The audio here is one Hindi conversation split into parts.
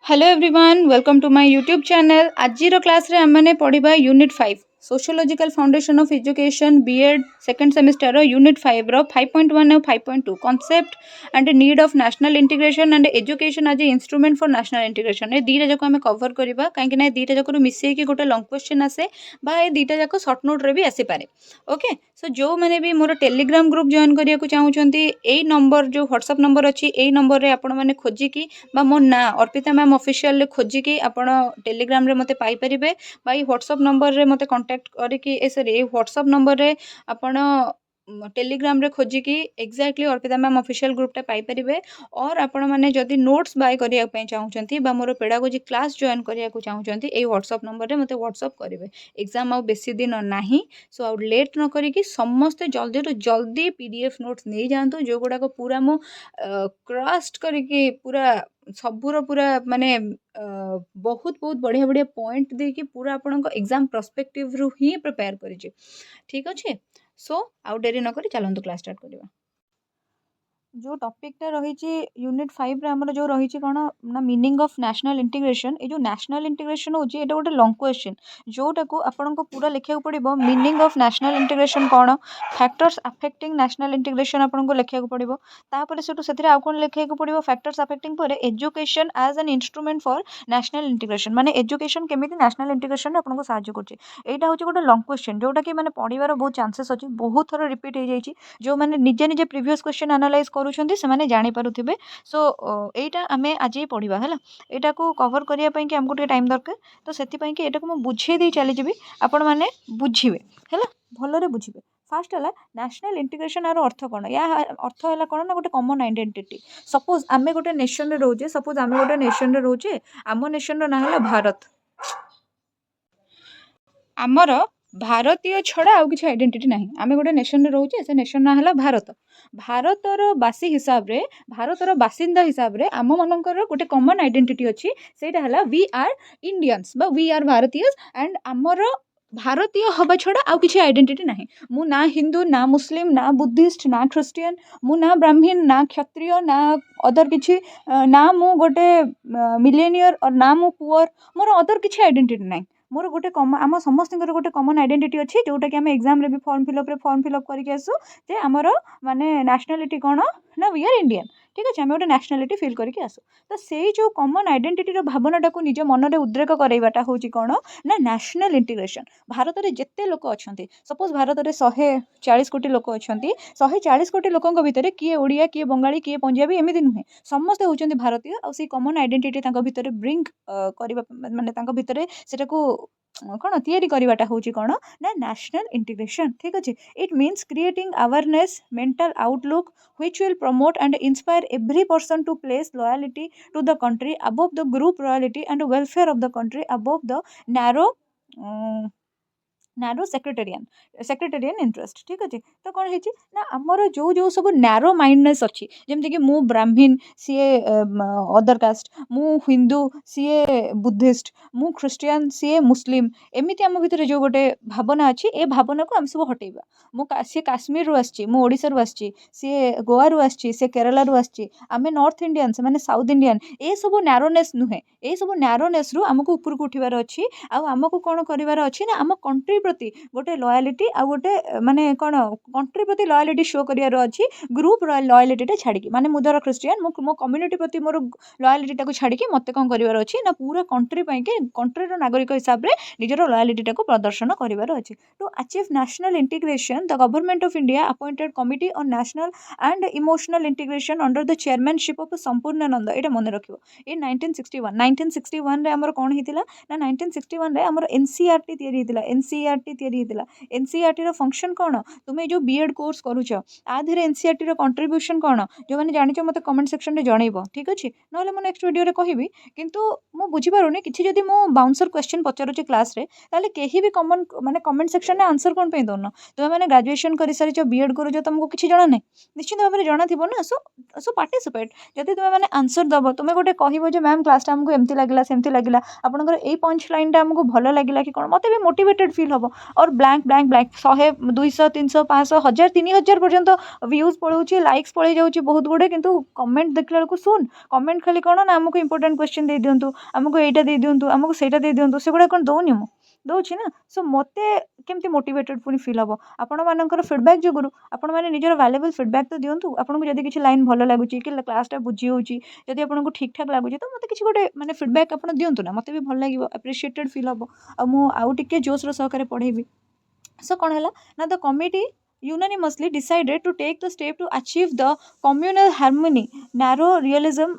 Hello everyone welcome to my YouTube channel. आज क्लास रे हमने पढ़िबा unit 5 sociological foundation of education B Ed second semester unit 5 रो 5.1 और 5.2 concept and need of national integration and education as a instrument for national integration. ए दीटा जाक आम कवर करबा कहीं ना दीटा जाक मिसई कि गोटे लॉन्ग क्वेश्चन आसे बा ए दीटा जाक शॉर्ट नोट रे भी आसी पारे। ओके सो जो मैंने भी मोर टेलीग्राम ग्रुप जॉइन करिया को चाहूचंती ए नंबर जो व्हाट्सएप नंबर अच्छी ए नंबर रे आपण माने खोजिकी बा मो ना अर्पिता मैम ऑफिशियल खोजिकी आपण टेलीग्राम रे मते पाई परिबे बा व्हाट्सएप नंबर रे मते कांटेक्ट करिकी ए सॉरी व्हाट्सएप नंबर रे आपण टेलीग्राम रे खोजिकी exactly Arpita ma'am official group टा पाई परिबे। और आपण माने जदी नोट्स बाय करिया पय चाहूचंती बा मोर पेडागोजी क्लास जॉइन करिया को चाहूचंती ए व्हाट्सएप नंबर रे मते व्हाट्सएप करिवे। एग्जाम आ बेसी दिन नाही सो आउ लेट न करिकी समस्त जल्दी तो जल्दी पीडीएफ नोट्स नहीं जांतु जो गुडा को पूरा मु क्रस्ट करिकी पूरा सबूर पूरा माने बहुत बहुत बढ़िया बढ़िया पॉइंट दे कि पूरा आपण एग्जाम पर्सपेक्टिव रु ही प्रिपेयर करिजे। ठीक अच्छे सो आउ डेरी न करी चलंतु क्लास स्टार्ट करबा। जो टॉपिकटा रही यूनिट 5 रे हमर जो रही कौन ना मीनिंग ऑफ नेशनल इंटीग्रेशन। ये जो नेशनल इंटीग्रेशन होची एटा गोटे लॉन्ग क्वेश्चन जोटा को आपन को पूरा लिखा पड़ो। मीनिंग ऑफ नेशनल इंटीग्रेशन कौन फैक्टर्स अफेक्टिंग नेशनल इंटीग्रेशन आपन को लिखा पड़ो। तापर से आउ कौन लिखा पड़ो फैक्टर्स अफेक्टिंग पर education as an instrument for national integration माने एजुकेशन केमिति नेशनल इंटीग्रेशन आपन को सहायता करछि। एटा होची गोटे लॉन्ग क्वेश्चन जोटा कि माने पढ़िबार बहुत चांसेस अछि बहुत थर रिपीट हो जाइछि जो माने निजे निजे प्रीवियस क्वेश्चन एनालाइज करूछन्ती से माने जानि पारुथिबे। सो एटा आमे आज ही पढ़िबा हला एटा को कवर करिया पई कि हमको टाइम दरकार तो सेति पई कि एटा को म बुझे दे चली जेबी आपण माने बुझिबे हला भलरे बुझिबे। फास्ट हला नेशनल इंटीग्रेशन आरो अर्थ कोन या अर्थ हला कोन ना गोटे कॉमन आइडेंटिटी। सपोज आमे गोटे नेशन रे रहउजे सपोज आमे गोटे नेशन रे रहउजे आमो नेशन रो ना हला भारत आमर भारतीय छड़ा आउ किसी आइडेंटिटी नहीं आमे गोटे नेशन रे रहउजे से नेशन ना हला भारत। भारतर बासी हिसाब रे भारतर बासिंदा हिसाब रे आम मनकर गोटे कॉमन आइडेंटिटी अच्छी सेटा हला वी आर इंडियंस बा वी आर भारतीयस एंड आमर भारतीय हवा छड़ा आउ किसी आइडेंटिटी नहीं। मु ना हिंदू ना मुस्लिम ना बुद्धिस्ट ना ख्रिस्टियन मु ना ब्राह्मण ना क्षत्रिय ना अदर किसी ना मु गोटे मिलेनियर और ना मु पुअर मोर अदर किसी आइडेंटिटी नहीं। मोर गोटे आम समस्त गोटे कॉमन आइडेंटिटी अच्छी जोटा कि आम एग्जाम रे भी फॉर्म फिलअप करके आसू जे आमर माने नेशनलिटी कौन ना वी आर इंडियन। ठीक अच्छे आम गोटे नेशनलिटी फिल करके आसू तो से जो कॉमन आइडेंटिटी भावनाटा को निज मन में उद्रेक कराइबाटा हूँ कौन ना नेशनल इंटीग्रेशन। भारत में जिते लोक अच्छा सपोज भारत में 140 कोटी लोक अच्छा 140 कोटी लोकों भितर किए ओडिया किए बंगाली किए पंजाबी एमती नुहे समस्ते होती भारतीय आ कॉमन आइडेंटिटी भितर ब्रिंग करबा माने भितर सेटा को कौन तैयारी करवाटा हूँ कौन ना नेशनल इंटीग्रेशन। ठीक अच्छे it means creating awareness mental outlook which will promote and inspire every person to place loyalty to the country above the group loyalty and welfare of the country above the narrow sectarian interest. ठीक अच्छे तो कौन है ना आमर जो जो सब नैरो माइंडनेस अच्छी जमती कि मु ब्राह्मण सीए अदर कास्ट मु हिंदू सीए बुद्धिस्ट मु ख्रिस्टियन सीए मुस्लिम एमती आम भितर जो गोटे भावना अच्छी ए भावना को आम सब हटेबा। मु सी काश्मीर रु आसी मु ओडिशा रु आसी सी गोवा रु आसी सी केरला रु आसी आम नॉर्थ इंडियन से माने साउथ इंडियन ए सब नैरोनेस नुहे ए सब नैरोनेस रु आमको ऊपर को उठिबार अच्छी आमको कौन करिवार अच्छी ना आम कंट्री प्रति गोटे लॉयलिटी आ गोटे माने कौन कंट्री प्रति लॉयलिटी शो करियार अच्छी ग्रुप लॉयलिटी छाड़ी माने मु धर ख्रिस्टियन मो कम्युनिटी प्रति मोर लॉयलिटी को छाड़ी मते कौन करिवार अच्छी ना पूरा कंट्री पई के कंट्री रो नागरिक हिसाब रे निजर लॉयलिटी को प्रदर्शन करिवार अच्छी। To achieve national integration the government of India appointed committee on national and emotional integration under the chairmanship of Sampurnanand एटा मन रखिबो इन 1961 रे हमर कोन हितिला ना 1961 रे हमर एनसीईआरटी तयारी हितिला एनसीईआरटी तयारी हितिला। एनसीईआरटी रो फंक्शन कोन तुमे जो बीएड कोर्स करूछ आ धीरे एनसीईआरटी रो कंट्रीब्यूशन कोन जो माने जानिछ मते कमेंट सेक्शन रे जणैबो। ठीक अछि नहले मो नेक्स्ट वीडियो रे कहिबी किंतु मो बुझी पारुनी किछि जदि मो बाउंसर क्वेश्चन पचारुछ क्लास रे ताले केही भी कॉमन माने कमेंट सेक्शन रे आंसर कोन पे दोन तुमे माने ग्रेजुएशन करि सारिछ बीएड करूछ तुमको किछि जणा नै निश्चित भाव में जणा थिबो ना। सो पार्टिसिपेट जदि तुमे माने आंसर दबो तुमे गोटे कहिबो जे मैम क्लास टा हमको एमती लागिला सेमती लागिला आपनकर ए पंच लाइन टा हमको भलो लागिला कि कोन मते भी मोटिवेटेड फील हम और ब्लैंक ब्लैंक ब्लैंक 100 200 300 500 1000 3000 पर्यंत व्यूज पड़ोची लाइक्स पड़े जाऊँगी बहुत गुड़े किंतु कमेंट देखला बेलू सुन कमेंट खाली कौन ना आमको इंपोर्टेंट क्वेश्चन दे दिंतु आमको एटा दे दिंतु आमको सेटा दे दिंतु से गुड़ा कौन दौनी मु दौची ना सो मते केमती मोटिवेटेड पुनी फील हम आपण मानकर फीडबैक जोगुरु आपण माने निजर वैल्यूएबल फीडबैक तो दिंतु आपको जदि किसी लाइन भल लगुच कि क्लासटा बुझी होची जदि आपको ठीक ठाक लगुच तो मते किसी गोटे माने फीडबैक आपण दिंतु ना मते भी भल लागिवो एप्रिशिएटेड फील हम आ मु आउ टिके जोश रो सहकारे पढ़ेबी सो कौन है ना the committee unanimously decided to take the step to achieve the communal harmony narrow realism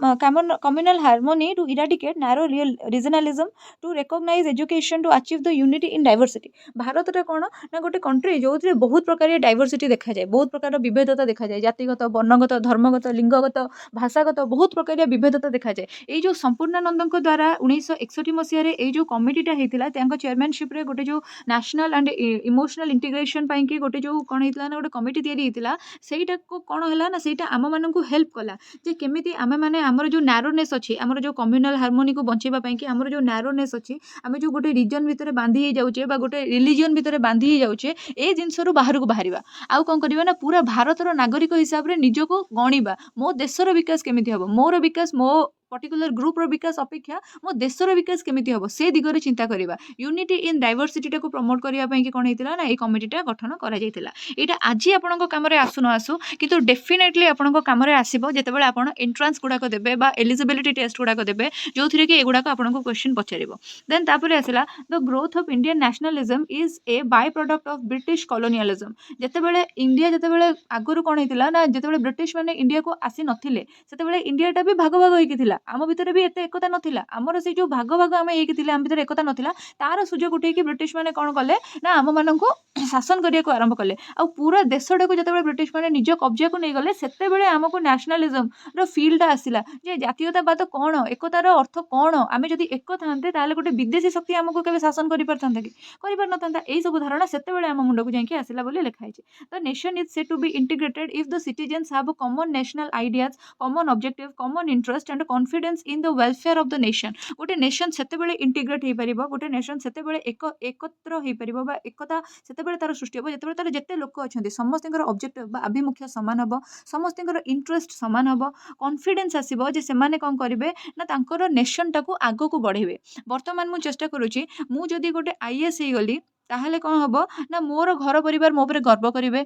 communal harmony to eradicate narrow regionalism to recognize education to achieve the unity in diversity Bharat रे कोन ना गोटे कंट्री जो बहुत प्रकार डाइवर्सिटी देखा जाए बहुत प्रकार विविधता देखा जाए जातिगत वर्णगत धर्मगत लिंगगत भाषागत बहुत प्रकार विविधता देखा जाए ये जो संपूर्णानंद द्वारा 1961 मसीह ये जो कमिटीटा होता है चेयरमैनशिप रे गोटे जो नेशनल एंड इमोशनल इंटीग्रेशन पाई कि गोटे जो कौन होता ना गोटे कमिटी तैयारी होता सहीटा को कौन है ना सहीटा आम मानक हेल्प कला जे केमिति आमे माने आमर जो नैरोनेस अच्छी आमर जो कम्युनाल हार्मोनी को बंचेबा पई कि आमर जो नैरोनेस अच्छी आमे जो गोटे रिजन भितर बांधी जाऊे गोटे रिलीजन भितर बांधी जाऊे ए जिनस बाहर को बाहर आउ कौन करवा ना पूरा भारतर नागरिक हिसाब से निजको गणिबा मो देशर विकास केमिति हम मोर विकास मो पर्टिकुलर ग्रुप रो विकास अपेक्षा मो देशर विकास केमिति हम से दिगरे चिंता करवा यूनिटी इन डाइवर्सिटी को प्रमोट करने पई कि कौन होता ना ये कमिटीटा गठन करा जायतिला एटा आज आपन काम आसु न आसु किंतु डेफिनेटली आपन काम आसो जितेबाला आप एंट्रांस गुड़ाक देवे एलिजिबिलिटी टेस्ट गुड़ाक देवे जो थी कि एगुड़ाक आपको क्वेश्चन पचार देन तापर आसला the growth of Indian nationalism is a by product of British colonialism जितेबाला इंडिया जितेबाला आगुरी कौन होता ना जितेबाला ब्रिटिश मैंने इंडिया को आसी नथिले सेतेबाला इंडियाटा भी भाग भाग होइकिथिला आम भितर भी एत एकता नथिला आमर से जो भाग भाग आम होइकिथिले आम भितर एकता नथिला तार सुजोग उठे ब्रिटिश मैंने कौन कले ना आम मानक शासन करने को आरंभ कले आ पूरा देशटा को जिते ब्रिटिश मैंने निज कब्जा को नहीं गले सेतेबेले आमको नेशनलिज्म रो फील्डटा आसिला जे जातीयतावाद कौन एकतार अर्थ कौन आम जदि एक थांते ताले गोटे विदेशी शक्ति आमको केबे शासन करि परथांता कि करि पर नथांता एई सब धारणा सेतेबेले आम मुंडको जाईके आसिला बोली लिखा है the nation is said to be integrated if the citizens have common national ideas common objective common interest and confidence in the welfare of the nation गोटे नेशन सेतेबेले इंटीग्रेट हो पारिबो गोटे नेशन सेतेबेले एकत्र हो पारिबो बा एकता सेतेबेले तार सृष्टि हो जेतेबेले तार जेते लोक अछंती समस्तଙ୍କର ऑब्जेक्टिव बा अभिमुख्य सामान हम समस्तଙ୍କର इंटरेस्ट सामान हम कॉन्फिडेंस आसीबो जे सेमाने कोन करिवे ना तांकर नेशन टाको आगो को बढ़ेबे वर्तमान मु चेष्टा करूची मु जदी गोटे आईएएस हे गली ताहले कौन हम ना मोर घर परिवार मो पर गर्व करेंगे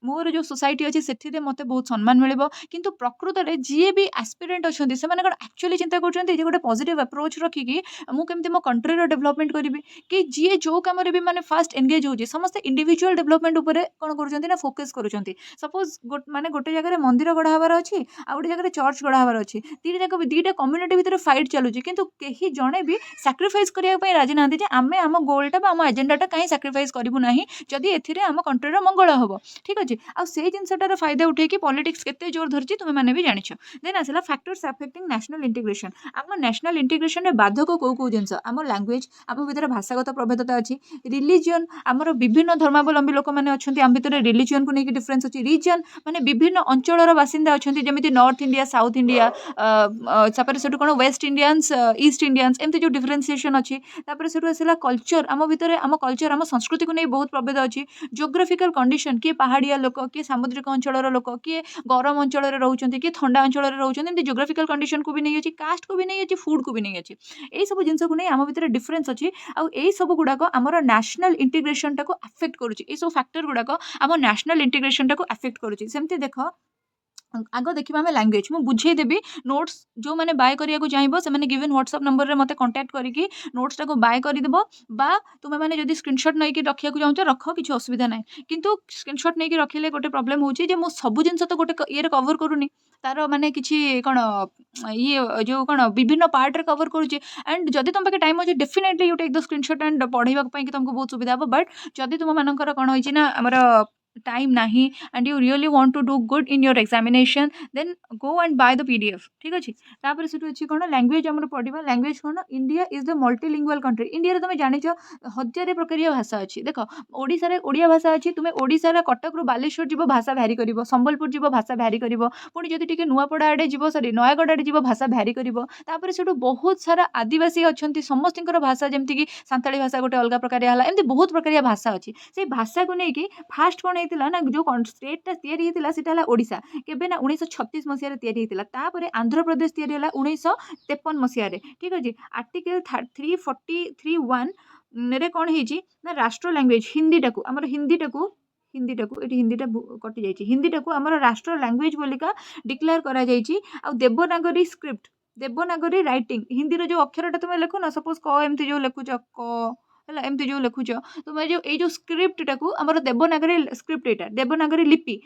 मोर जो सोसाइटी अच्छी से मत बहुत सम्मान मिले किंतु प्रकृत में जी भी एस्पिरेंट अच्छा से एक्चुअली चिंता कर गोटे पॉजिटिव अप्रोच रखिकी मुझे मो कंट्री डेवलपमेंट करी कि जी जो कम भी मैंने फास्ट एंगेज हो समस्त इंडिविजुअल डेवलपमेंट उपर कौन कर फोकस कर सपोज माने गोटे जगह मंदिर गढ़ा हबार अच्छी आ गोटे जगह चर्च गढ़ा हबार अच्छी दीटा कम्युनिटी भितर फाइट चलुची किंतु कहीं जड़े भी सैक्रिफाइस करने राजी ना आम आम गोलटा आम एजेंडाटा कहीं सैक्रिफाइस करूँ ना जदि एथिरे आम कंट्रीर मंगल हम ठीक अच्छे आ से जिनटार फायदा उठे कि पॉलिटिक्स केते जोर धरची तुम मैंने भी जानिछ देन आसला फैक्टर्स अफेक्टिंग नेशनल इंटीग्रेशन आम नेशनल इंटीग्रेशन में बाधक कौ जिनस आम लैंग्वेज आम भितर भाषागत प्रभेदता अच्छी रिलीजन आमर विभिन्न धर्मावलंबी लोक मैंने अच्छा आम भितर रिलीजन को लेकिन डिफरेन्स अच्छी रिजन माने विभिन्न अंचल बासिंदा अच्छा जमी नॉर्थ इंडिया साउथ इंडिया से कौन वेस्ट इंडियंस ईस्ट इंडियंस एमती जो डिफरेन्सीएसन अच्छी से आसला कल्चर आम भितर आम कल्चर आम संस्कृति को नहीं बहुत प्रभेद अच्छी जोग्राफिकल कंडीशन किए पहाड़िया लोक किए सामुद्रिक अंचल लोक किए गरम अंचल रोचे किए ठंडा अंचल रोचे जोग्राफिकल कंडीशन को भी नहीं अच्छी कास्ट को भी नहीं अच्छी फूड को भी नहीं अच्छी यही सब जिन को नहीं आम भितर डिफरेन्स अच्छी आई सब गुड़ाक आमर नेशनल इंटीग्रेशन टाको अफेक्ट करुच्ची सब फैक्टर गुड़ाक आम नेशनल इंटीग्रेशन टाको अफेक्ट करुच्ची सेमती देख आग देखा आम लैंग्वेज मुझे बुझेदेवी नोट्स जो मैंने बाय करिया चाहिए से गिवन व्हाट्सएप नंबर में मत कांटेक्ट करके नोट्स टाको बाय करदेव बा तुम मैंने जब स्क्रीनशॉट नहीं रखा चाहूँ रख किसी असुविधा ना किंतु स्क्रीनशॉट नहीं रखिले गोटे प्रॉब्लम होची जे मो सब जिनस तो गोटे ये कवर करूनी तार माने किसी कौन ये जो कौन विभिन्न पार्ट रे कवर करुच्ची एंड जदि तुम पाखे टाइम अच्छे definitely you take the screenshot and पढ़ाई तुमको बहुत सुविधा हे बट जदि तुम मानकर कौन होना आमर time nahi and you really want to do good in your examination, then go and buy the PDF ठीक अछि। तापर सेटु अछि कोन लैंग्वेज हमर पढिबा लैंग्वेज कोन India is the multilingual country. India रे तुमे जानिछ हजार प्रकार भाषा अछि। देखो ओडिसा रे ओडिया भाषा अछि, तुमे ओडिसा रे कटक रु बालेश्वर जीवो भाषा भ्यारी करिवो, संबलपुर जीवो भाषा भ्यारी करिवो, पुणी जदि टिके नुआपड़ा आडे जीवो सॉरी नयागढ़ आडे जीवो भाषा भ्यारी करिवो। तापर सेटु बहुत सारा आदिवासी अछंती समस्तिकर भाषा जेमति कि सांताली भाषा गोटे अलग प्रकार हला, एमति बहुत प्रकार भाषा अछि। से भाषा को नै कि फास्ट कोन हेतिला ना जो स्टेट तैयारी हेतिला सेटा हला ओडिसा केबे ना 1936 मसिया रे तैयारी हेतिला। तापर आंध्र प्रदेश तैयारी हला 1953 मसिया रे ठीक अछि। आर्टिकल 343(1) रे कोन हेछि ना राष्ट्र लैंग्वेज हिंदी टाकू एटी हिंदीटा कटि जाइछि, हिंदीटाकू हमर राष्ट्र लैंग्वेज बोलिका डिक्लेयर करा जाइछि। आ देवनागरी स्क्रिप्ट देवनागरी राइटिंग हिंदी रो जो अक्षरटा तुमे लेखो ना सपोज क एमति जो लेखुछ क हला एमति जो लेखुछ तुमे जो ए जो स्क्रिप्ट टाकू हमर देवनागरी स्क्रिप्ट एटा देवनागरी लिपि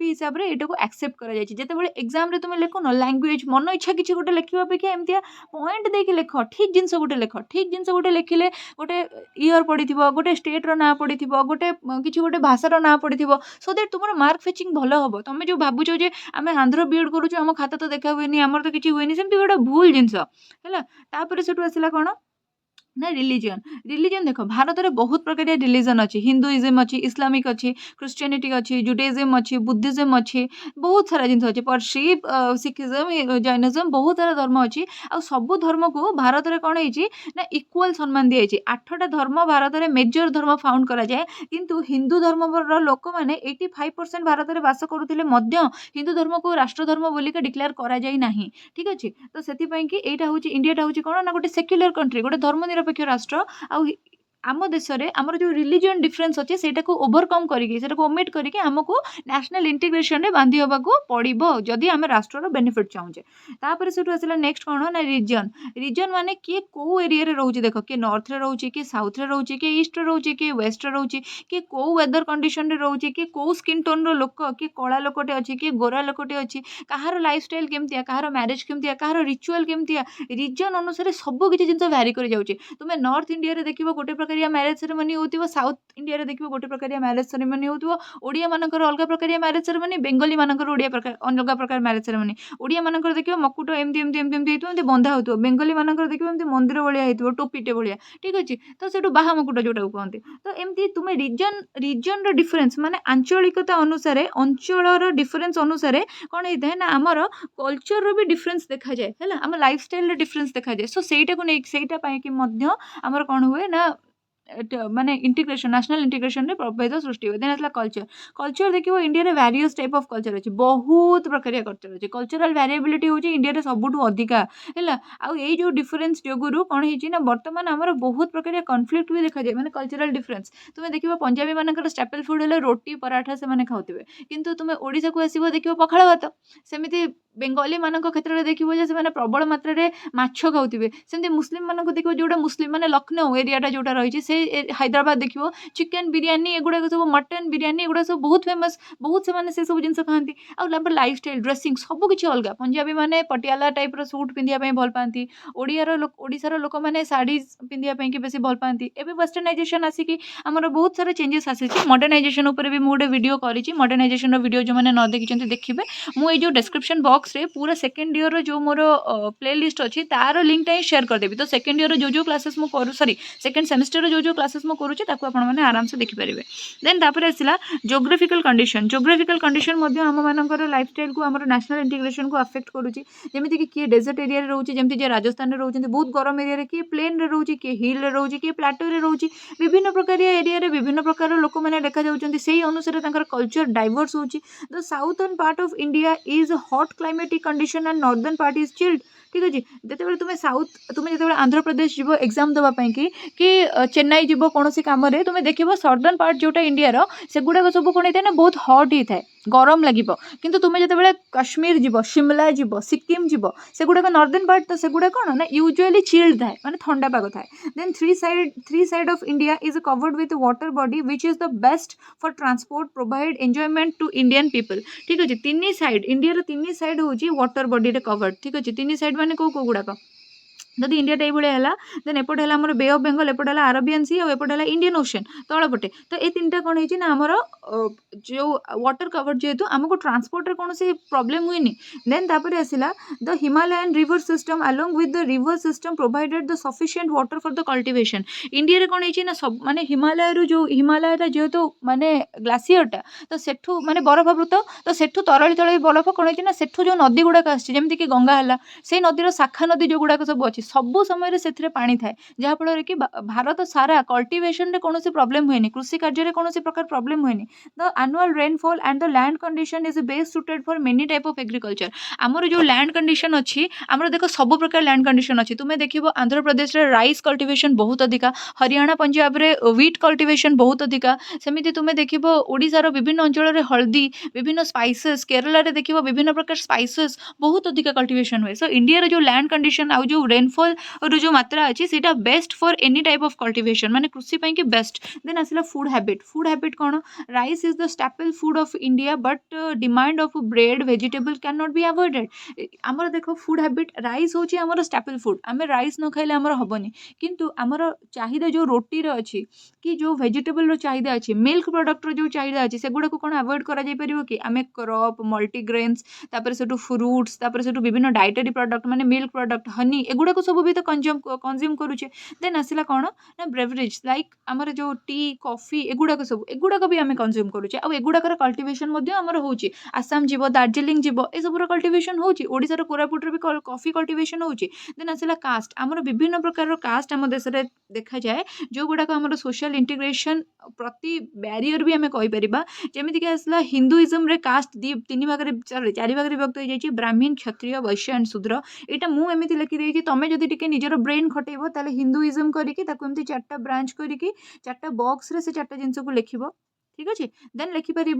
हिसाब रे एटाकू एक्सेप्ट करा जाइछि। जेतेबेले एग्जाम रे तुमे लेखो ना लैंग्वेज मन इच्छा किछि गोटे लेखिबा अपेक्षा एमतिया पॉइंट देके लेख, ठीक जिंस गोटे लेख, ठीक जिंस गोटे लेखिले गोटे ईयर पडिथिबो, गोटे स्टेट रो ना पडिथिबो, गोटे किछि गोटे भाषा रो ना पडिथिबो, सो दैट तुमरो मार्क फेचिंग भलो हबो। तमे जो भाबुछो जे आमे आंध्र बीएड करूछु हम खाता तो देखा हुएनी हमर तो किछि हुएनी, सेमति गोटे भूल जिंस हैला। तापर सेटु आसिला कोन ना रिलीजन देखो भारत में बहुत प्रकार रिलीजन अच्छी, हिंदुइज्म अच्छी, इस्लामिक अच्छी, क्रिश्चियनिटी अच्छी, जुडाइज्म अच्छी, बुद्धिज्म अच्छी, बहुत सारा जिन अच्छी, पर्सी सिखिज्म जैनिज्म बहुत सारा धर्म अच्छी। आ सब धर्म को भारत में कौन है ना इक्वल सम्मान दी जाए। 8टा धर्म भारत में मेजर धर्म फाउंड करा जाए, किंतु हिंदू धर्म लोक मैंने 85% भारत में बास करुले हिंदू धर्म को राष्ट्र धर्म बोलिका डिक्लेयर करा जाए नहीं ठीक अच्छे। तो से एटा हूँ इंडियाटा हूँ कौन ना गोटे सेक्युलर कंट्री, गोटे धर्म निरपेक्ष राष्ट्र। आउ आम देश में आमर जो रिलीजन डिफरेन्स अच्छे से ओभरकम करके ओमिट करके आमको नेशनल इंटीग्रेशन रे बांधी होगा पड़ो जदि आम राष्ट्र बेनिफिट चाहूचे। तापर से आसला नेक्स्ट कौन ना रिजन माने किए कौ एरिया रे रोचे, देख किए नॉर्थ रे रोचे, किए साउथ रे रोचे, किए ईस्ट रे रोचे, किए वेस्ट रे रोचे, किए कौ वेदर कंडीशन रे रोचे, किए कौ स्किन टोन रो लोक, किए कला लोकटे अच्छी, किए गोरा लोकटे अच्छी, कहार लाइफस्टाइल केमतिया, कहार मैरेज केमतिया, कहार रिचुअल केमतिया, रिजन अनुसार सब किसी जिन भ्यारी कर जाउचे। तुमे नॉर्थ इंडिया रे देखिबो गोटे प्रकार मैरेज सेरेमनी होतिबो, साउथ इंडिया रे देखिबो गोटे प्रकार मैरेज सेरेमनी होतिबो, ओडिया मानकर अलग प्रकार मैरेज सेरेमनी, बेंगली मानकर ओडिया प्रकार अलग प्रकार मैरेज सेरेमनी। ओडिया मानकर देखिबो मकुट एमती एमती एमती एमती हेतु एमती बंधा होतिबो, बेंगली मानकर देखिबो एमती मंदिर भलिया हेतिबो, टोपीटे भलिया ठीक अछि। तो सेटु बाहा मकुट जोटा कहते। तो एमती तुमे रिजन रो डिफरेंस माने आंचलिकता अनुसार अंचलर डिफरेंस अनुसार कौन होता है ना आमर कल्चर रो भी डिफरेंस देखा जाए है, आम लाइफस्टाइल रो डिफरेंस देखा जाए। सो सेटा को नहीं सेटा पाई कि मध्य आमर कौन हुए ना माने इंटीग्रेशन नेशनल इंटीग्रेशन रे प्रभेद सृष्टि हुए। देन आसला कल्चर देखिबो इंडिया रे वेरियस टाइप ऑफ कल्चर अछि, बहुत प्रकार कल्चर अछि। कल्चरल वेरिएबिलिटी होची इंडिया रे सबुठु अधिका हैला। आ एई जो डिफरेंस जोगुरु कोन हेची ना वर्तमान हमर बहुत प्रकार कॉन्फ्लिक्ट भी देखा जाय, माने कल्चरल डिफरेंस। तुमे देखिबो पंजाबी मानकर स्टेपल फूड हेले रोटी पराठा से माने खाउतिबे, किंतु तुमे ओडिसा को आसीबो देखिबो पखाळ भात। सेमिति बेंगली मानक क्षेत्र में देखिबो जे से प्रबल मात्रा रे माछ खाउतिबे, सेमिति मुस्लिम मानक देखिबो जोटा मुस्लिम माने लखनऊ एरियाटा जोटा रहिछि से हैदराबाद देखिबो चिकेन बिरियानी एगुड़ा सब, मटन बिरियानी एगुड़ा सब बहुत फेमस, बहुत से सब जिनस खाती। आउ लाइफस्टाइल ड्रेसिंग सब किछि अलगा। पंजाबी माने पटियाला टाइप रो सूट पिंधिया पई भल पाती, ओडिशार लोक माने साड़ी पिंधिया पई कि बेसी भल पाती। एबे वेस्टर्नाइजेशन आसिकी हमर बहुत सारा चेंजेस आसिछि। मॉडर्नाइजेशन ऊपर भी मु गोटे वीडियो करिछि, मॉडर्नाइजेशन रो वीडियो जो माने न देखिछन्ति देखिबे। मु ए जो डिस्क्रिप्शन बॉक्स रे पूरा सेकंड ईयर रो जो मोर प्लेलिस्ट अछि तार लिंक टा ही शेयर कर देबी। तो सेकंड ईयर रो जो क्लासेस मु करू सॉरी सेकंड सेमेस्टर रो जो क्लासेस मु करूछि ताको आपण माने आराम से देखि परिबे। देन तापर आसिला ज्योग्राफिकल कंडीशन मध्य हम मानकर लाइफस्टाइल को हमर नेशनल इंटीग्रेशन को अफेक्ट करूछि। जेमिति कि किए डेजर्ट एरिया रे रहउछि, जेमिति जे राजस्थान रे रहउछन्ति बहुत गरम एरिया रे, किए प्लेन रे रहउछि, किए हिल रे रहउछि, किए प्लाटो रे रहउछि। विभिन्न प्रकार एरिया रे विभिन्न प्रकार लोक माने देखा जाउछन्ति, सेही अनुसार तांकर कल्चर डाइवर्स होछि। The southern part of India is hot climatic condition and northern part is chilled ठीक अछि। जेतेबेले तुमे जेतेबेले आंध्र प्रदेश जीवो एग्जाम दबा पई कि चेन्नई जीवो कोनोसी काम रे तुमे देखिबो सदर्न पार्ट जोटा इंडिया रो सेगुडा सब कोन हेतै ना बहुत हॉट ही थाए, गरम लागिबो। किंतु तुमे जेतेबेले कश्मीर जीवो, शिमला जीवो, सिक्किम जीवो सेगुडा को नॉर्दर्न पार्ट तो सेगुडा कोन ना यूजुअली चिल्ड थाए, माने ठंडा पाग थाए। Then three side of India is covered with water body which is the best for transport provide enjoyment to Indian people ठीक अछि। तीन साइड इंडिया रो तीन साइड होची वाटर बॉडी रे कवर्ड ठीक अछि। तीन साइड माने को गुडाक जदि इंडियाटा ये है देन एपटे है आमर बे ऑफ बेंगल एपटे है अरबियन सी और एपटे है इंडियन ओशन तलपटे तो ये तीन टा कौन है आमर जो वाटर कवर जेहेतु आमको ट्रांसपोर्ट कौन से प्रॉब्लम हुए देन तापर आसला the Himalayan river system along with the river system provided the sufficient water for the cultivation India कौन है सब माने हिमालय जो हिमालय जेहेतु माने ग्लासीयरटा तो सेठू माने बरफावृत तो सेठू तरली तले बरफ कौन है सेठू जो नदी गुड़ाक आमती गंगा है से नदीर शाखा नदी जो गुड़ाक सब अच्छी सबू समय से पानी थाए जहाँफल कि भारत सारा कल्टिवेशन रे कौन प्रॉब्लम हुए कृषि कार्य कौन प्रकार प्रॉब्लम हुए the annual rainfall and the land condition is best suited for many type of agriculture आमर जो लैंड कंडीशन अच्छी आमर देख सब प्रकार लैंड कंडीशन अच्छी तुम्हें देखो आंध्र प्रदेश रे राइस कल्टिवेशन बहुत अधिका हरियाणा पंजाब रे व्हीट कल्टिवेशन बहुत अधिका सेमिति तुम्हें देखो ओडिशार विभिन्न अंचल रे हल्दी विभिन्न स्पाइसेस केरला रे देखो विभिन्न प्रकार स्पाइसेस बहुत अधिका कल्टिवेशन हुए सो इंडिया जो लैंड कंडीशन आउ जो रेनफॉल जो मात्रा अच्छी सेटा best for any type of cultivation माने कृषि पाई कि बेस्ट देन आसला फूड हैबिट कौन rice is the staple food of India but demand of bread vegetable can not be avoided आमर देखो फूड हैबिट राइस होची आमर स्टैपल फूड आम राइस न खाइले आमर हबनी किंतु आमर चाहिदा जो रोटी रो अच्छी कि जो वेजिटेबल रो चाहिदा अच्छी मिल्क प्रोडक्ट रो जो चाहिदा अच्छी सेगुड़ा को कौन अवॉइड करा जाय परिबो कि आमे क्रॉप मल्टीग्रेन्स तापर सेटू फ्रूट्स तापर सेटू विभिन्न डाइटरी प्रोडक्ट माने मिल्क प्रोडक्ट हनी एगुड़ा को सब भी तो कंज्यूम करूचे देन आसला कौन ना ब्रेवरेज लाइक आमर जो टी कॉफी एगुड़ा भी आम कंज्यूम करूचे आ एगुड़ाकर कल्टिवेशन आमर होची आसाम जीव दार्जिलिंग जीव ए सबूर कल्टिवेशन होची ओडिशार कोरापुटर भी कॉफी कल्टिवेशन होची देन आसला कास्ट आमर विभिन्न प्रकार कास्ट आम देश में देखा जाए जो गुड़ाक आमर सोशल इंटीग्रेशन प्रति बैरियर भी आम कहीपर जमीक आसला हिंदुइज्म रे कास्ट तीन भाग चारि भाग विभक्त हो जाए ब्राह्मण क्षत्रिय वैश्य एंड शूद्र यहाँ मुझे लिखिदी तुम्हें जब टी निजर ब्रेन खटेब ताले हिंदुइज्म करके चार्टा ब्रांच करके चार्टा बॉक्स रे से चार्टा जिनस को लिख ठीक अच्छे देन लिखिपर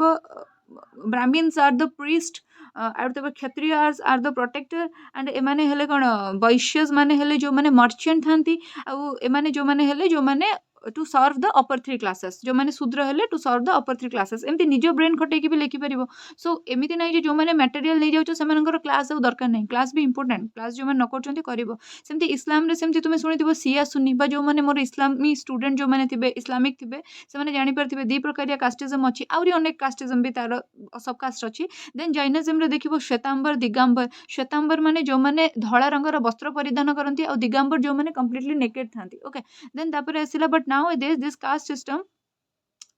Brahmins are the priest are तब Kshatriya are the protector and एमाने हेले कौन वैश्यस माने हेले जो माने मर्चेंट थांती आउ एमाने जो माने हेले जो माने to serve the upper three classes जो माने शूद्र हेले to serve the upper three classes एमती निज ब्रेन खटेकी भी लिखिपर सो एमती ना जो मैंने मटेरियल नहीं जाऊँ से क्लास आउ दरकार नहीं क्लास भी इंपोर्टेंट क्लास जो मैंने न करमती इस्लाम सेमती तुम्हें शुणी सिया सुन्नी जो मैंने मोर इस्लामी स्टूडेंट जो मैंने थे इस्लामिक थे से जानीपारे दी प्रकार कास्टिजम अच्छी आहरी अनेक कास्टिजम भी तार सब कास्ट अच्छी देन जैनिज्म देखो श्वेतांबर दिगंबर श्वेतांबर माने जो मैंने धला रंगर वस्त्र परिधान करती और दिगंबर जो मैंने कम्प्लीटली नेकेड था ओके देन तापर आसला but now this caste system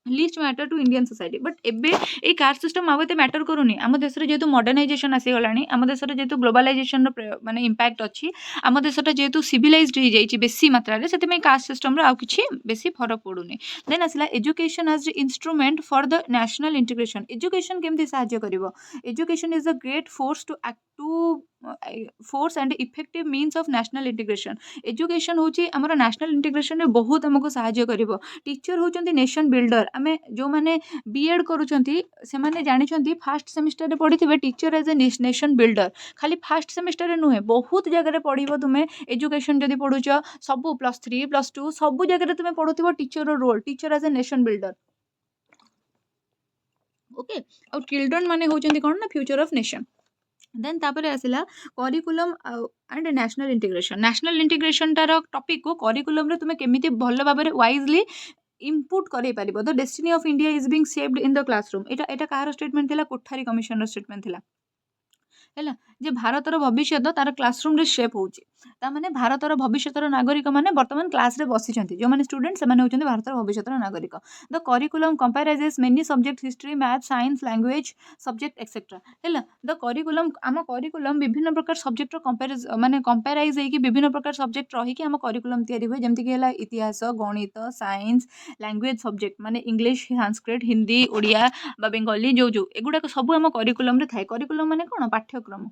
least matter to Indian society but एबे ए कास्ट सिस्टम आउ एते मैटर करूनी आम देश जेहेतु मॉडर्नाइजेशन आसीगलानी आम देश जेहेतु ग्लोबलाइजेशन माने इंपैक्ट अच्छी आम देशटा जेहेतु सिविलाइज्ड हो जाइए बेसी मात्रा से कास्ट सिस्टम आउ किछि बेसी फरक पड़ूनी देन आसला education as instrument for the national integration education केमती साहाय्य करिवो education is a great force to act to force and effective means of national integration education होची हमर नेशनल इंटीग्रेशन में बहुत हमको साहाय्य करिवो टीचर होचंती नेशन बिल्डर आमे जो माने बीएड करूचंती से माने जानिचंती फर्स्ट सेमिस्टर रे पढ़िथिबे teacher as a nation builder खाली फर्स्ट सेमिस्टर रे नुहे बहुत जगह रे पढ़िबो तुमे एजुकेशन जदी पढुच सब +3 +2 सब जगह रे तुमे पढुथिबो टीचर रो role teacher as a nation builder okay और चिल्ड्रन माने होचंती कोन ना फ्यूचर ऑफ नेशन देन तापर आसला करिकुलम एंड नेशनल इंटीग्रेशन तार टॉपिक को करिकुलम रे तुमे केमिति भल भाबरे वाइजली इनपुट करे पारिबो the destiny of India is being shaped in the classroom एटा कहार स्टेटमेंट थिला कोठारी कमिशन रो स्टेटमेंट थिला है जे भारतर भविष्य तार क्लासरूम रे शेप होची तामाने भारतर भविष्यतर नागरिक माने वर्तमान क्लास रे बसिचंती जो माने स्टूडेंट से माने होचंती भारतर भविष्यतर नागरिक the curriculum comprises many subject history math science language subject etcetera है द करिकुलम आम करिकुलम विभिन्न प्रकार सब्जेक्ट कंपेराइज माने कंपेराइज होइकी विभिन्न प्रकार सब्जेक्ट रही कि आम करिकुलम तैयारी हुए जेमति कि हला इतिहास गणित साइंस लैंग्वेज सब्जेक्ट माने इंग्लिश संस्कृत हिंदी ओडिया बा बेंगली जो जो एगुडा सब आम करिकुलम रे थाए करिकुलम माने कोन पाठ्यक्रम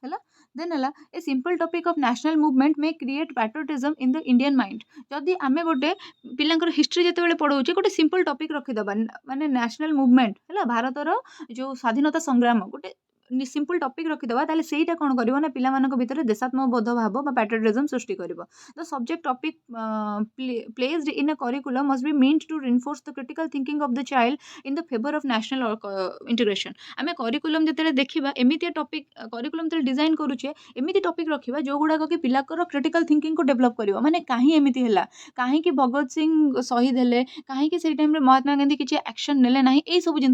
है देन है a simple topic of national movement में create patriotism in the Indian mind जदि आमे गोटे पिलांकर हिस्ट्री जिते पढ़ाऊे गोटे सिंपल टॉपिक रखीदबा माने नेशनल मूवमेंट है भारतर जो स्वाधीनता संग्राम गोटे सिंपल टॉपिक रखिदबा ताले सेटा कोन करिवो ना पिलामानक भितर देशात्मक बोध भाव बा पैट्रियटिज्म सृष्टि करिवो। The subject topic placed in a curriculum must be meant to reinforce the critical thinking of the child in the favour of national integration. आमे करिकुलम जेतेले देखिबा एमितिया टॉपिक करिकुलम तेल डिजाइन करूचे एमिति टॉपिक रखिबा जो गुडाक कि पिलाकर क्रिटिकल थिंकिंग को डेवलप करिवो। माने काहे एमिति ହେଲା काहे भगत सिंह शहीद हेले काहे से टाइम महात्मा गांधी किसी एक्शन नेले ना यही सब जिन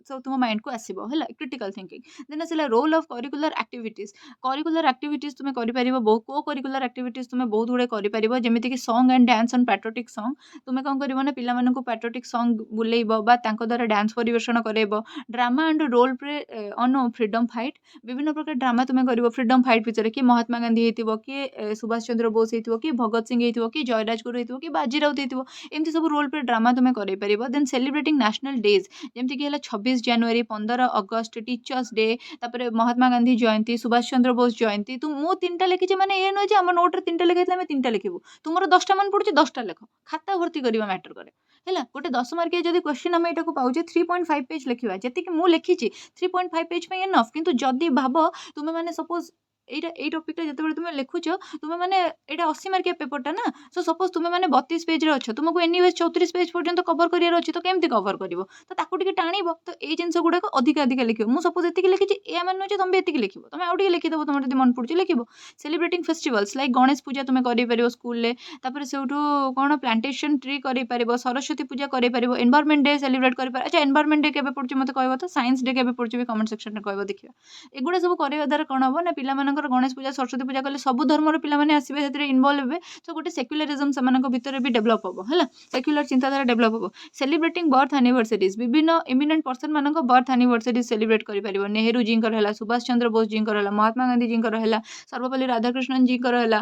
सब तुम माइंड को आसो है क्रिटिकल थिंकिंग। देन आसला रोल ऑफ करिकुलर एक्टिविटीज तुम कर को करिकुलर एक्टिविटीज तुम बहुत गुड़े कर जमीक song and dance on patriotic song तुम कौन कर ना पिला पैट्रियोटिक सॉन्ग बुलेब द्वारा डांस परिवेषण करेब। Drama and role play on freedom fight विभिन्न प्रकार ड्रामा तुम कर फ्रीडम फाइट विचार कि महात्मा गांधी हो किए सुभाष चंद्र बोस हो कि भगत सिंह हो कि जयराजगुरु हो कि बाजी राउत हो एमती सब रोल प्ले ड्रामा तुम कर। देन सेलिब्रेटिंग नेशनल डेज जमीक 26 जनवरी 15 अगस्त टीचर्स डे तापर महात्मा गांधी जयंती सुभाष चंद्र बोस जयंती तुम मु 3टा लिखी मैंने ये नुहे आम नोट्रे 3टा लिखाई आम 3टा लिखू तुम 10टा मन पड़े 10टा लेख खाता भर्ती करवा मैटर करे है गोटे 10 मार्किया जब क्वेश्चन आम यहाँ पाचे 3.5 पेज लिखा जी मुझे लिखी 3.5 पेज में एनफ किंतु जदि भाव तुम्हें मैंने सपोज यही टॉपिक जो तुम लिखुच तुम मैंने यहाँ 80 मार्किया पेपरटा ना सो सपोज तुम मैंने 32 पेज अच्छे तुमको एनिवेज 34 पेज पर्यंत कवर कर अच्छे तो केमती कवर कर तो टाणब तो ये जिन गुड़ाक अधिक अधिक लिख मुझे सपोज ये लिखी या मान नुहे तुम भी लिख तुम आउ लिखिदेव तुम जब मन पड़े लिख। सेलिब्रेटिंग फेस्टिवल्स लाइक गणेश पूजा तुम कर स्कूल तापर से कौन प्लांटेशन ट्री कर सरस्वती पूजा कर एनवायरमेंट डे सेलिब्रेट कर। अच्छा एनवायरमेंट डे केबे पड़ुछि मते कहबो तो साइंस डे केबे पड़ुछि भी कमेंट सेक्शन में कहबो देखिबा एगुड़ा सब करवा द्वारा कौन हम ना पिला गणेश पूजा सरस्वती पूजा कले सब धर्मर पिलाने आसबे से इनवल्व हे तो गोटे सेक्युलरिज्म से भितर भी डेभलप हम है सेक्युलर चिंताधारा डेभलप हम। सेलिब्रेटिंग बर्थ एनिवर्सरीज विभिन्न एमिनेंट पर्सन मान बर्थ एनिवर्सरीज सेलिब्रेट कर नेहरू जी है सुभाष चंद्र बोस जी है महात्मा गांधी जी है सर्वपल्ली राधाकृष्णन जी है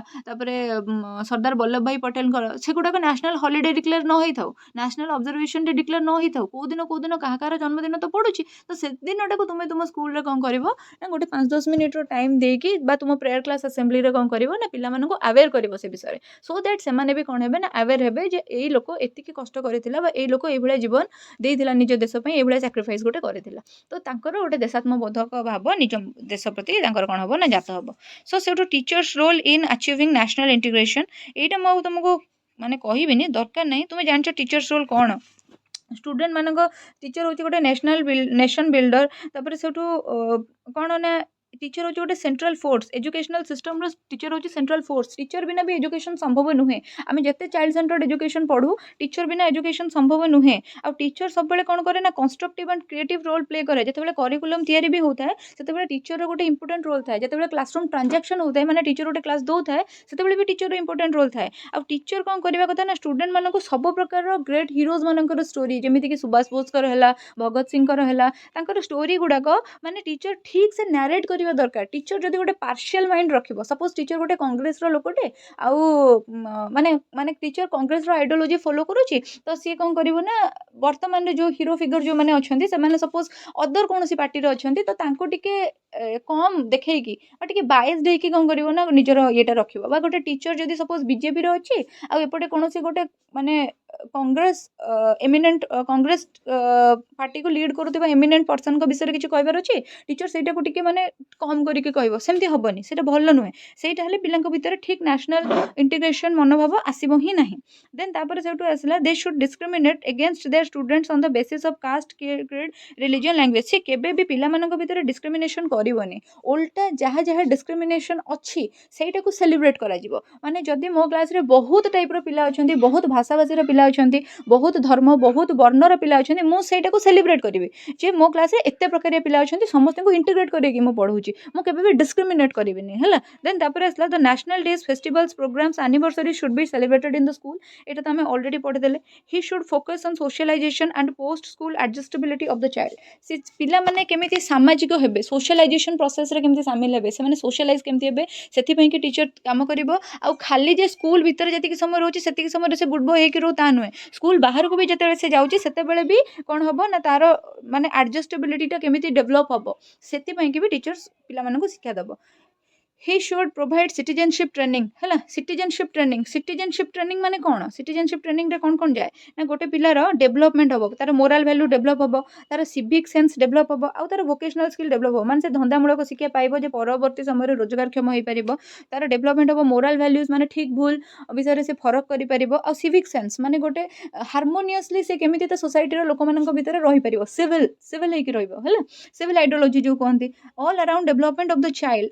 सरदार वल्लभ भाई पटेल से गुड़ाक नेशनल हॉलिडे डिक्लेयर न होता नेशनल ऑब्जर्वेशन डे डिक्लेयर न होता कौ दिन क्या जन्मदिन तो पड़ुछि तो से दिन टाक तुम तुम स्कूल कौन कर गोटे 5-10 मिनिट्र टाइम देकी तुम प्रेयर क्लास असेंबली रे कौन करिवो ना पिला मानको अवेयर करिवो से विषय सो दैट से माने भी कौन हेबे ना अवेयर हेबे जे एई लोक एतिकी कष्ट करिथिला बा एई लोक एई भलिया जीवन देइथिला निज देश पई एई भलिया सैक्रिफाइस गोटे करिथिला तो तांकर गोटे देशात्मक बोधक भाव निज देश प्रति तांकर कौन हबो ना जात हबो। सो सेठो teacher's role in achieving national integration एटा मो तुमको माने कहिबिनी दरकार नै तुम जानछ टीचर्स रोल कौन स्टूडेंट मानक टीचर हूँ गोटे नेशन बिल्डर तापर से कौन ना टीचर हूँ गोटे central force educational system teacher हूँ सेंट्रल फोर्स टीचर बिना भी एजुकेशन संभव नुहे आम जिते चाइल्ड सेंटर्ड एजुकेशन पढ़ू टीचर बिना एजुकेशन संभव नुहे आ टीचर सब कौन करे ना constructive and creative role play करे जिते करिकुलम तैयारी भी होता है से टीचर गोटे इंपोर्टेंट रोल थाए जिते क्लासरूम ट्रांजैक्शन होता है माने टीचर गोटे क्लास दौ थाए से भी टीचर इंपोर्टेंट रोल थाए आ टीचर कौन करवा कथा ना स्टूडेंट मानक सब प्रकार ग्रेट हिरोज मानकर स्टोरी जमीक सुभाष बोस है भगत सिंह है स्टोरी गुड़ाक माने टीचर ठीक से नारेट करवा दरकार। टीचर जदि गोटे पार्शियल माइंड रखिबो सपोज टीचर गोटे कांग्रेस रो लोकटे आउ माने माने टीचर कांग्रेस रो आइडियोलॉजी फॉलो करूची तो सी कौन करिवो ना वर्तमान जो हीरो फिगर जो माने अछंती से माने सपोज अदर कोनोसी पार्टी रो अछंती तो तांको टिके कम देखेकी और टिके बायस देकी कौन करिवो ना निजर येटा रखिबो बा गोटे टीचर जदि सपोज बीजेपी रो अछि आ एपटे कोनोसी गोटे माने कांग्रेस एमिनेंट कांग्रेस पार्टी को लीड करुवा एमिनेंट पर्सन को विषय किसी कहबार अच्छे टीचर से टिके माने कम करके कह सेमती हेनी से भल नुहे सेटा हेले पिलांक भितर ठीक नेशनल इंटीग्रेशन मनोभाव आसब ही नहीं। देन तापर से आसला they should discriminate against their students on the basis of caste creed religion language से केबे भी पिला मानक भितर डिस्क्रिमिनेशन करबनी उल्टा जहाँ जहाँ डिस्क्रिमिनेशन अच्छी सेटा को सेलिब्रेट करा जिवो माने जदि मो क्लास रे बहुत टाइप रो पिला अछंती बहुत भाषा भाषी रो पिला अछंती बहुत धर्म बहुत वर्णर पिला अछंती मु सेटा को सेलिब्रेट करिवि जे मो क्लास रे एते प्रकार पिला अछंती समस्त को इंटीग्रेट करेगी मु पढौची मु केबे भी डिस्क्रिमिनेट करिविनी हला। देन तापर असला the national days festivals programmes anniversary should be celebrated in the school एटा त हमें ऑलरेडी पढ़ी देले। He should focus on socialisation and post school adjustability of the child से पिला माने केमिति सामाजिक हेबे सोशलाइजेशन प्रोसेस रे केमिति शामिल हेबे से माने सोशलाइज केमिति हेबे सेथि पई कि टीचर काम करिवो आ खाली जे स्कूल भीतर जति कि समय रहउची सेति कि समय रे से गुड बॉय हेकि रो ता नुहे स्कूल बाहर को भी जते से जाउची सेते बेले भी कोन हबो ना तारो माने एडजस्टेबिलिटी टा केमिति डेवलप हबो सेति पई कि भी टीचर्स पिला मानन को शिक्षा दबो। he should provide citizenship training है citizenship training माने कौन citizenship training रे कौन कौन जाए ना गोटे पिलार डेवलपमेंट हम तार मोराल वैल्यू डेवलप हम तार सिविक सेंस डेवलप हम आउ तार वोकेशनल स्किल डेवलप हम माने से धंदामूलक शिक्षा पाइबो जे परवर्ती समय रोजगारक्षम हो पारिबो तार डेवलपमेंट हम मोराल वैल्यूज माने ठीक भूल विषय से फरक करि पारिबो आ सिविक सेंस माने गोटे हार्मोनियसली से केमिति त सोसाइटी रो लोक मानक भीतर रहि पारिबो सिविल हेकि रहइबो हला सिविल आइडियोलॉजी जो कहंती all around development of the child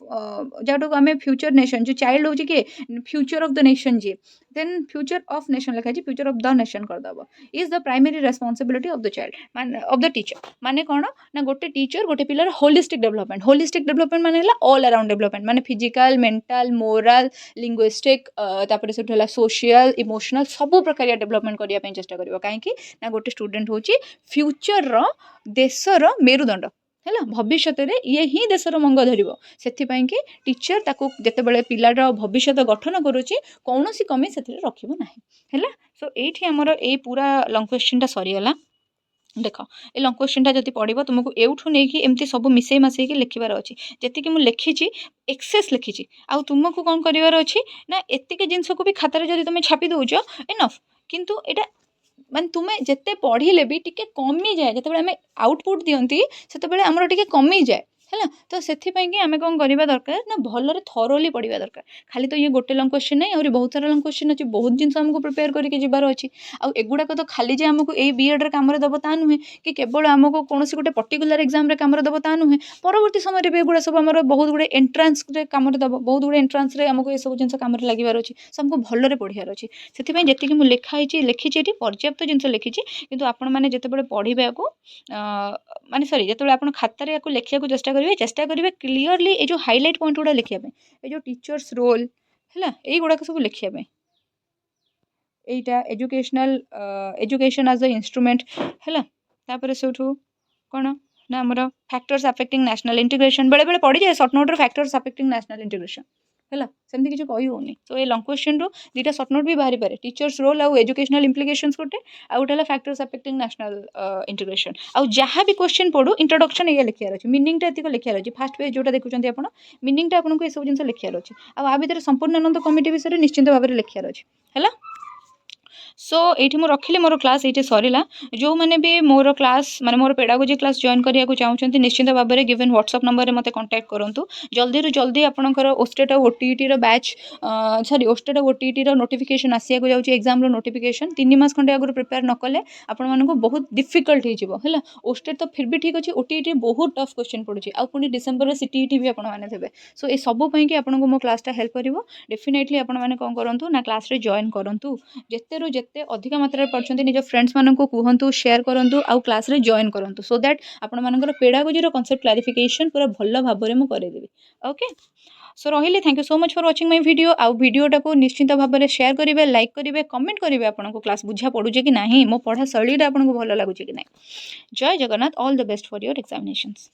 जो आम फ्यूचर नेशन जो चाइल्ड हो किए फ्यूचर ऑफ द नेशन जी देन फ्यूचर ऑफ नेशन लिखा है फ्यूचर ऑफ द नेशन करदेव is the primary responsibility of the child मान ऑफ द टीचर माने कौन ना गोटे टीचर गोटे पिलार होलिस्टिक डेवलपमेंट माने ऑल अराउंड डेवलपमेंट माने फिजिकल मेंटल मोराल लिंग्विस्टिक तापर से सोशल इमोशनल सब प्रकार डेवलपमेंट करने चेष्टा करियो कहीं ना गोटे स्टूडेंट होची फ्यूचर रो देशर मेरुदंड है भविष्य ये ही देशर मंग धर से टीचर ताकू जिते पिलार भविष्य गठन करुच्ची कौन कमी से रखना है सो ये आमर ये पूरा लंग क्वेश्चन सरीगला देख ए लंग क्वेश्चन जब पढ़ो तुमको एठू नहीं एमती सब मिसई मसईक लिखार अच्छी जी मुझे लिखी एक्सेस लिखी आउ तुमको कौन करार अच्छी ना एतिक जिनस को भी खातार जब तुम छापी दौच एनफ किंतु एटा मान तुम्हें जिते पढ़ले भी टिके कमी जाए जिते आम आउटपुट दिखती से आमर टिके कमी जाए है तो से आम कौन करवा दरकार ना भलरे थरोली पढ़ा दरकार खाली तो ये गोटे लंग क्वेश्चन नहीं और बहुत सारा लंग क्वेश्चन अच्छी बहुत जिन आमको प्रिपेयर करके जबार अच्छी आगुड़ाक तो खाली जे आमको ये बीएड काम दब ता नुहे कि केवल आमको कौन गोटे पर्टिकुलर एग्जाम काम दब ता नुहे परवर्ती समय भी एगुड़ा सब आम बहुत गुड़े एंट्रांस काम दब बहुत गुड़े एंट्रांस आमको ये सब जिन काम लगे अच्छी आमको भलरे पढ़ार अच्छी से जी मुझे लिखी ये पर्याप्त जिन लिखी कि आपण मैंने जिते पढ़ा को माने सॉरी जो आप खातार या लिखा चेष्टा करेंगे क्लीयरली ये जो हाइलाइट पॉइंट गुड़ा लिखापी ये जो टीचर्स रोल है यही गुड़ाक सब लिखापी यहीटा एजुकेशन एज द इंस्ट्रूमेंट है तापर से कौन ना आमर फैक्टर्स अफेक्टिंग नेशनल इंटीग्रेशन बेले बेले पड़ी जाए short note factors affecting national integration है सेमती किसी कही होनी तो ये लंग क्वेश्चन रू दुटा सर्ट नोट भी बाहरी पारे टीचर्स रोल आउ एजुकेशनल इम्प्लिकेशंस गोटे आउटे फैक्टर्स अफेक्टिंग नेशनल इंटीग्रेशन आउ जहाँ भी क्वेश्चन पढ़ू इंट्रोडक्शन ये लिखार अच्छे मीनिंगटा एतिक लिखार अच्छे फास्ट पेज जोटा देखुं आप मीनिंगटा आपको ये सब जिन लिखार अच्छे आ भितर संपूर्णानंद कमिटी विषय निश्चित भाव में लिखार अच्छे है सो ये मुझे रखिली मोर क्लास ये सरला जो मैंने भी मोर क्लास माने मोर पेडागोजी क्लास जॉइन करने को चाहते निश्चित भाव में गिवन व्हाट्सएप नंबर में मत कांटेक्ट करूँ जल्दी जल्दी आपंकर OSTET OTET batch sorry OSTET OTET notification आसिया जाऊँगी एग्जाम नोटिफिकेशन 3 मास खंडे आगुरी प्रिपेयर न कले आपको बहुत डिफिकल्ट हो ओस्टेट तो फिर भी ठीक अच्छे ओटीईटी बहुत टफ क्वेश्चन पड़ुछि आ पुणी डिसेम्बर में सीटीईटी भी आपने सो ये सब कि आपको मो क्लासटा हेल्प कर डेफिनेटली आपने कौन करूँ ना क्लास रे जॉइन करूँ जिते अधिक मात्रा पढ़ते निज फ्रेंड्स मानक कहतु शेयर करूँ आउ क्लास रे जॉइन करूँ सो दैट आपंकर पेडागोजी कॉन्सेप्ट क्लारिफिकेशन पूरा भल भाव में मुझे ओके सो रही thank you so much for watching my video आउ वीडियोटा को निश्चित भाव में शेयर करेंगे लाइक करेंगे कमेंट करेंगे आपको क्लास बुझा पड़ुचे कि नहीं मो पढ़ा शैलीटा आपको भल लगुच कि नहीं जय Jagannath all the best for your examinations.